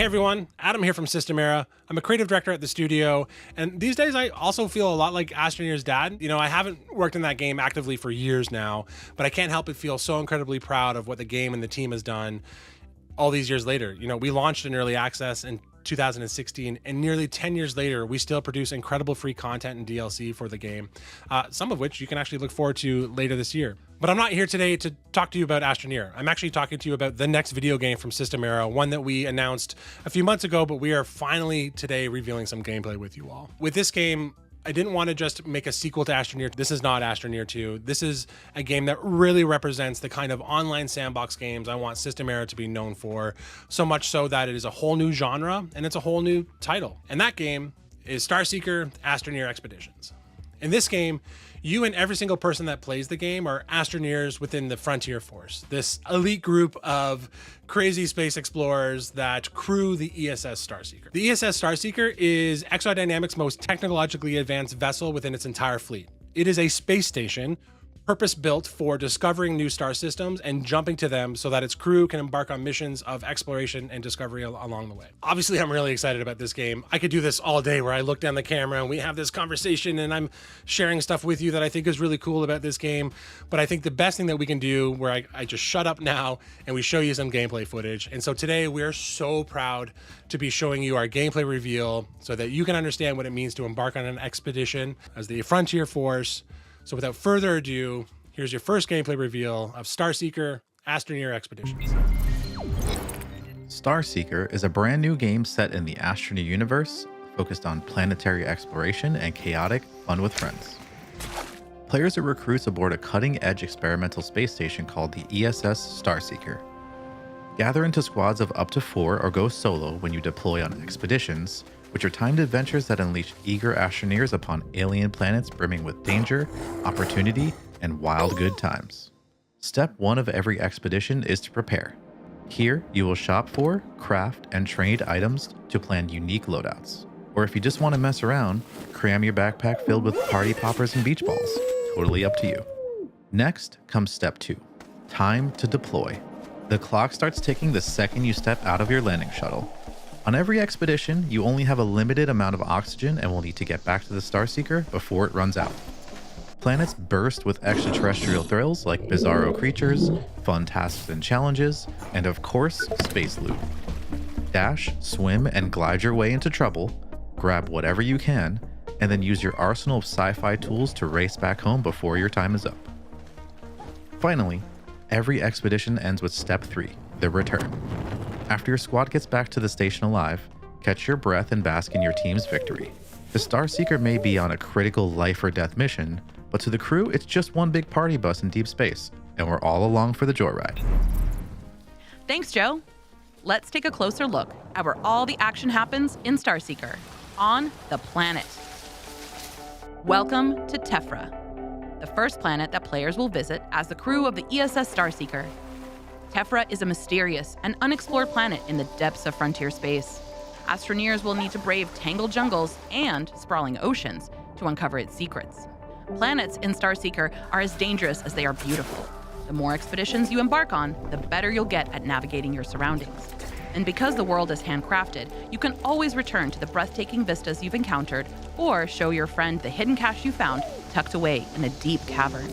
Hey everyone, Adam here from Systemera. I'm a creative director at the studio, and these days I also feel a lot like Astroneer's dad. You know, I haven't worked in that game actively for years now, but I can't help but feel so incredibly proud of what the game and the team has done all these years later. You know, we launched in early access in 2016, and nearly 10 years later, we still produce incredible free content and DLC for the game, some of which you can actually look forward to later this year. But I'm not here today to talk to you about Astroneer. I'm actually talking to you about the next video game from Systemera, one that we announced a few months ago, but we are finally today revealing some gameplay with you all. With this game, I didn't want to just make a sequel to Astroneer. This is not Astroneer 2. This is a game that really represents the kind of online sandbox games I want Systemera to be known for, so much so that it is a whole new genre and it's a whole new title. And that game is Starseeker Astroneer Expeditions. In this game, you and every single person that plays the game are Astroneers within the Frontier Force, this elite group of crazy space explorers that crew the ESS Starseeker. The ESS Starseeker is Exodynamics' most technologically advanced vessel within its entire fleet. It is a space station purpose-built for discovering new star systems and jumping to them so that its crew can embark on missions of exploration and discovery along the way. Obviously, I'm really excited about this game. I could do this all day where I look down the camera and we have this conversation and I'm sharing stuff with you that I think is really cool about this game. But I think the best thing that we can do where I just shut up now and we show you some gameplay footage. And so today we're so proud to be showing you our gameplay reveal so that you can understand what it means to embark on an expedition as the Frontier Force. So without further ado, here's your first gameplay reveal of Starseeker Astroneer Expeditions. Starseeker is a brand new game set in the Astroneer universe, focused on planetary exploration and chaotic fun with friends. Players are recruits aboard a cutting-edge experimental space station called the ESS Starseeker. Gather into squads of up to 4 or go solo when you deploy on expeditions, which are timed adventures that unleash eager Astroneers upon alien planets brimming with danger, opportunity, and wild good times. Step 1 of every expedition is to prepare. Here, you will shop for, craft, and trade items to plan unique loadouts. Or if you just want to mess around, cram your backpack filled with party poppers and beach balls. Totally up to you. Next comes step 2, time to deploy. The clock starts ticking the second you step out of your landing shuttle. On every expedition, you only have a limited amount of oxygen and will need to get back to the Starseeker before it runs out. Planets burst with extraterrestrial thrills like bizarro creatures, fun tasks and challenges, and of course, space loot. Dash, swim, and glide your way into trouble, grab whatever you can, and then use your arsenal of sci-fi tools to race back home before your time is up. Finally, every expedition ends with step 3, the return. After your squad gets back to the station alive, catch your breath and bask in your team's victory. The Starseeker may be on a critical life or death mission, but to the crew, it's just one big party bus in deep space, and we're all along for the joyride. Thanks, Joe. Let's take a closer look at where all the action happens in Starseeker, on the planet. Welcome to Tephra, the first planet that players will visit as the crew of the ESS Starseeker. Tephra is a mysterious and unexplored planet in the depths of frontier space. Astroneers will need to brave tangled jungles and sprawling oceans to uncover its secrets. Planets in Starseeker are as dangerous as they are beautiful. The more expeditions you embark on, the better you'll get at navigating your surroundings. And because the world is handcrafted, you can always return to the breathtaking vistas you've encountered or show your friend the hidden cache you found tucked away in a deep cavern.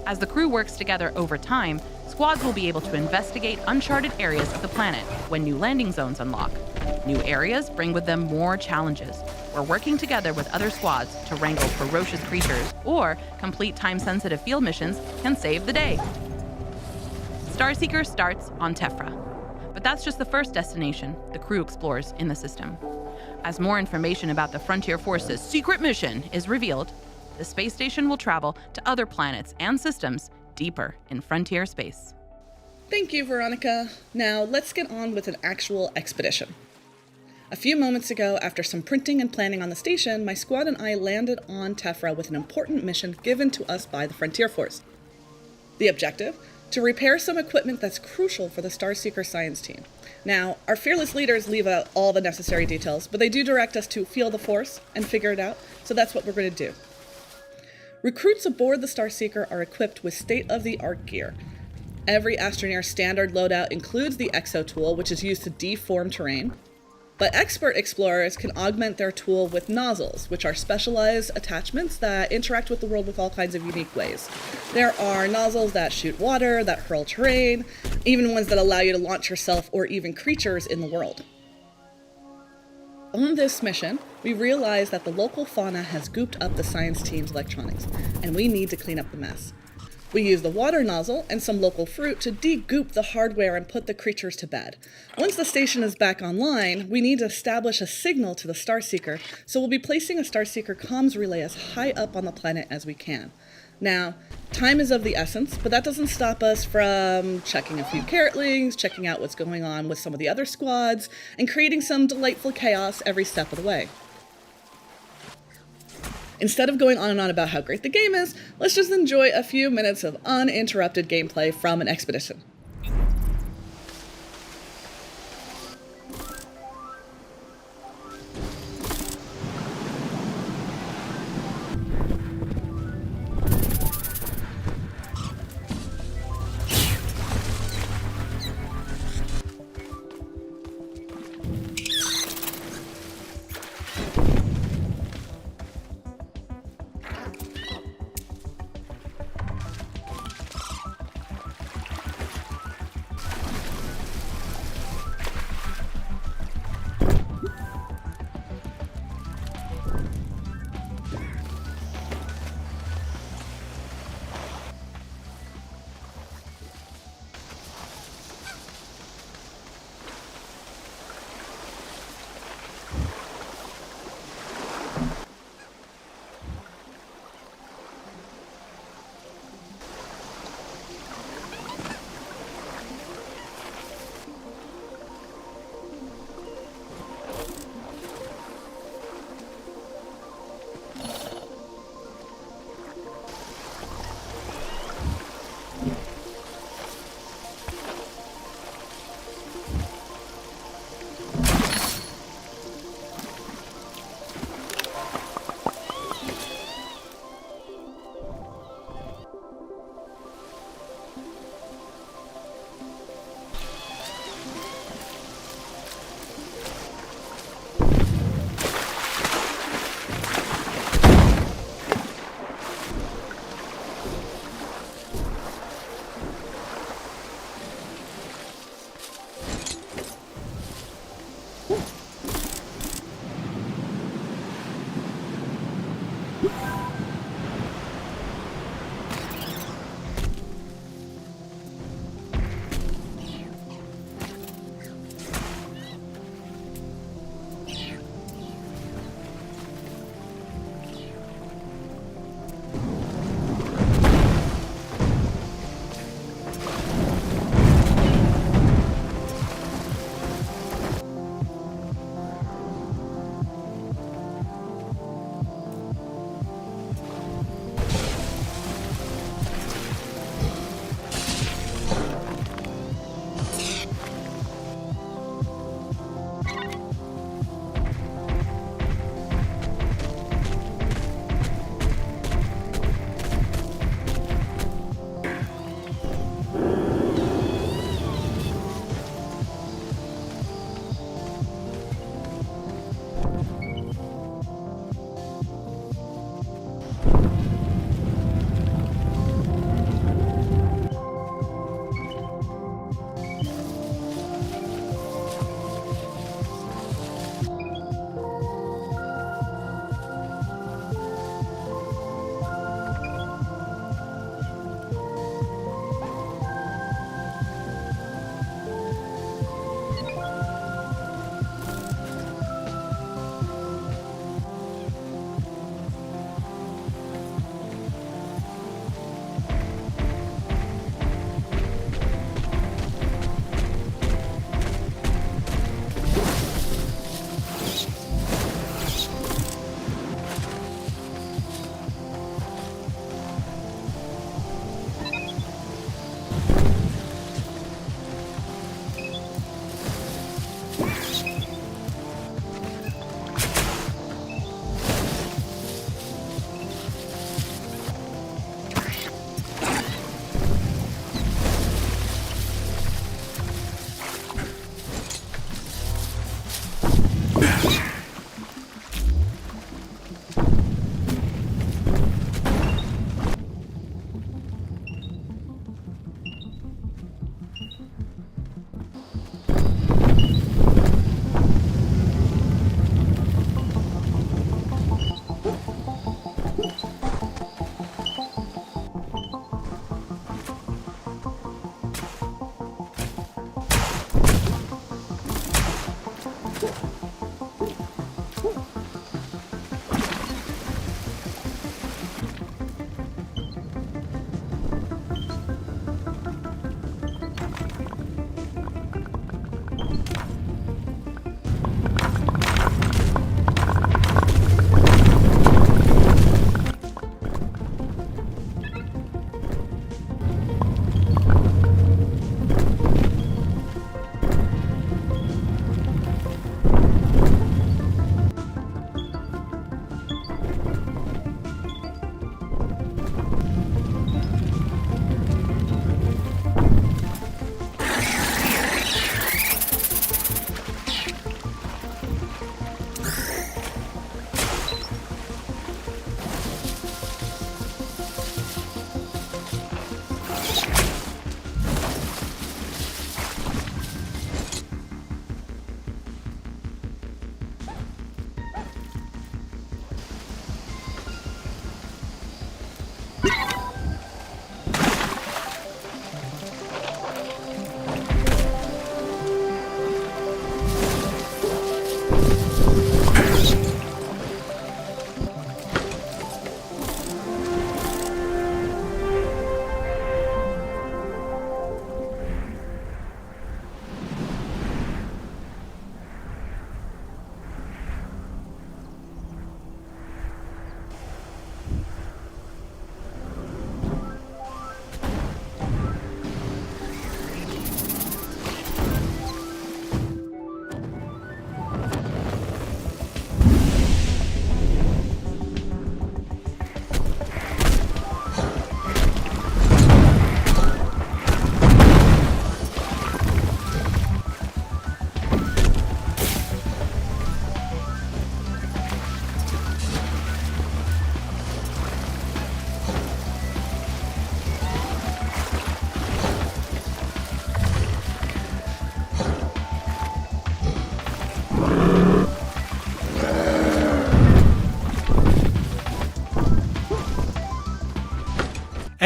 As the crew works together over time, squads will be able to investigate uncharted areas of the planet when new landing zones unlock. New areas bring with them more challenges, where working together with other squads to wrangle ferocious creatures or complete time-sensitive field missions can save the day. Starseeker starts on Tephra, but that's just the first destination the crew explores in the system. As more information about the Frontier Force's secret mission is revealed, the space station will travel to other planets and systems deeper in frontier space. Thank you, Veronica. Now let's get on with an actual expedition. A few moments ago, after some printing and planning on the station, my squad and I landed on Tephra with an important mission given to us by the Frontier Force. The objective? To repair some equipment that's crucial for the Starseeker science team. Now, our fearless leaders leave out all the necessary details, but they do direct us to feel the Force and figure it out, so that's what we're going to do. Recruits aboard the Starseeker are equipped with state-of-the-art gear. Every Astroneer standard loadout includes the Exo tool, which is used to deform terrain. But expert explorers can augment their tool with nozzles, which are specialized attachments that interact with the world with all kinds of unique ways. There are nozzles that shoot water, that hurl terrain, even ones that allow you to launch yourself or even creatures in the world. On this mission, we realize that the local fauna has gooped up the science team's electronics, and we need to clean up the mess. We use the water nozzle and some local fruit to de-goop the hardware and put the creatures to bed. Once the station is back online, we need to establish a signal to the Starseeker, so we'll be placing a Starseeker comms relay as high up on the planet as we can. Now, time is of the essence, but that doesn't stop us from checking a few carrotlings, checking out what's going on with some of the other squads, and creating some delightful chaos every step of the way. Instead of going on and on about how great the game is, let's just enjoy a few minutes of uninterrupted gameplay from an expedition.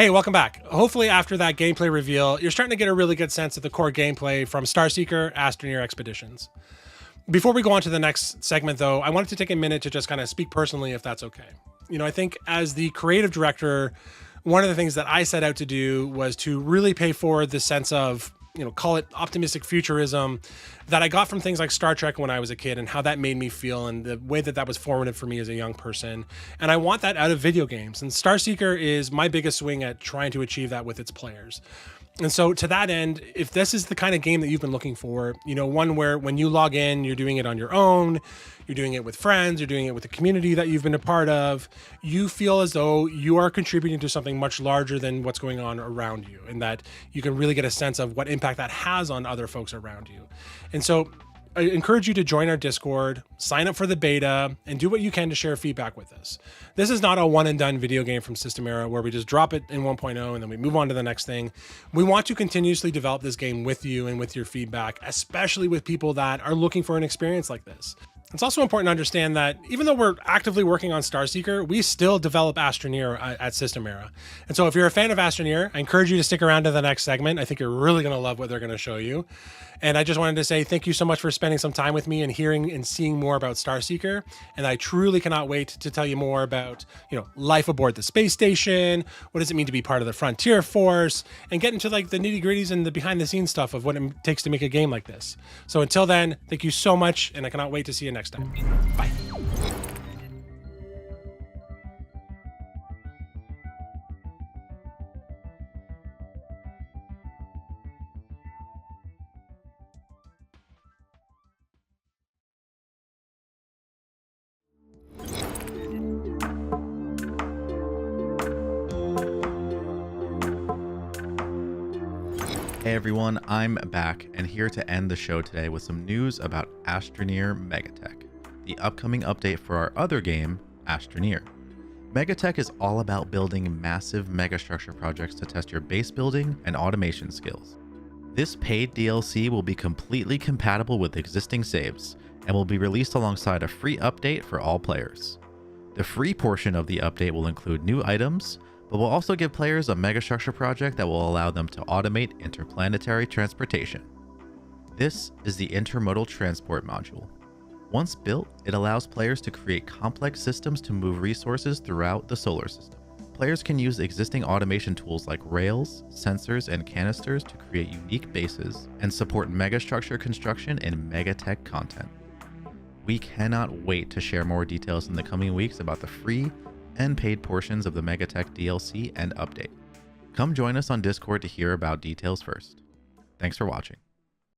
Hey, welcome back. Hopefully after that gameplay reveal, you're starting to get a really good sense of the core gameplay from Starseeker Astroneer Expeditions. Before we go on to the next segment though, I wanted to take a minute to just kind of speak personally, if that's okay. I think as the creative director, one of the things that I set out to do was to really pay forward the sense of, call it optimistic futurism that I got from things like Star Trek when I was a kid and how that made me feel and the way that that was formative for me as a young person. And I want that out of video games. And Starseeker is my biggest swing at trying to achieve that with its players. And so to that end, if this is the kind of game that you've been looking for, one where when you log in, you're doing it on your own, you're doing it with friends, you're doing it with the community that you've been a part of, you feel as though you are contributing to something much larger than what's going on around you, and that you can really get a sense of what impact that has on other folks around you. And so I encourage you to join our Discord, sign up for the beta, and do what you can to share feedback with us. This is not a one and done video game from System Era where we just drop it in 1.0 and then we move on to the next thing. We want to continuously develop this game with you and with your feedback, especially with people that are looking for an experience like this. It's also important to understand that even though we're actively working on Starseeker, we still develop Astroneer at System Era. And so if you're a fan of Astroneer, I encourage you to stick around to the next segment. I think you're really going to love what they're going to show you. And I just wanted to say thank you so much for spending some time with me and hearing and seeing more about Starseeker. And I truly cannot wait to tell you more about, life aboard the space station. What does it mean to be part of the Frontier Force? And get into the nitty gritties and the behind the scenes stuff of what it takes to make a game like this. So until then, thank you so much. And I cannot wait to see you next time. Bye. Hey everyone, I'm back and here to end the show today with some news about Astroneer Megatech, the upcoming update for our other game, Astroneer. Megatech is all about building massive megastructure projects to test your base building and automation skills. This paid DLC will be completely compatible with existing saves and will be released alongside a free update for all players. The free portion of the update will include new items, but will also give players a megastructure project that will allow them to automate interplanetary transportation. This is the Intermodal Transport module. Once built, it allows players to create complex systems to move resources throughout the solar system. Players can use existing automation tools like rails, sensors, and canisters to create unique bases and support megastructure construction and megatech content. We cannot wait to share more details in the coming weeks about the free and paid portions of the Megatech DLC and update. Come join us on Discord to hear about details first. Thanks for watching.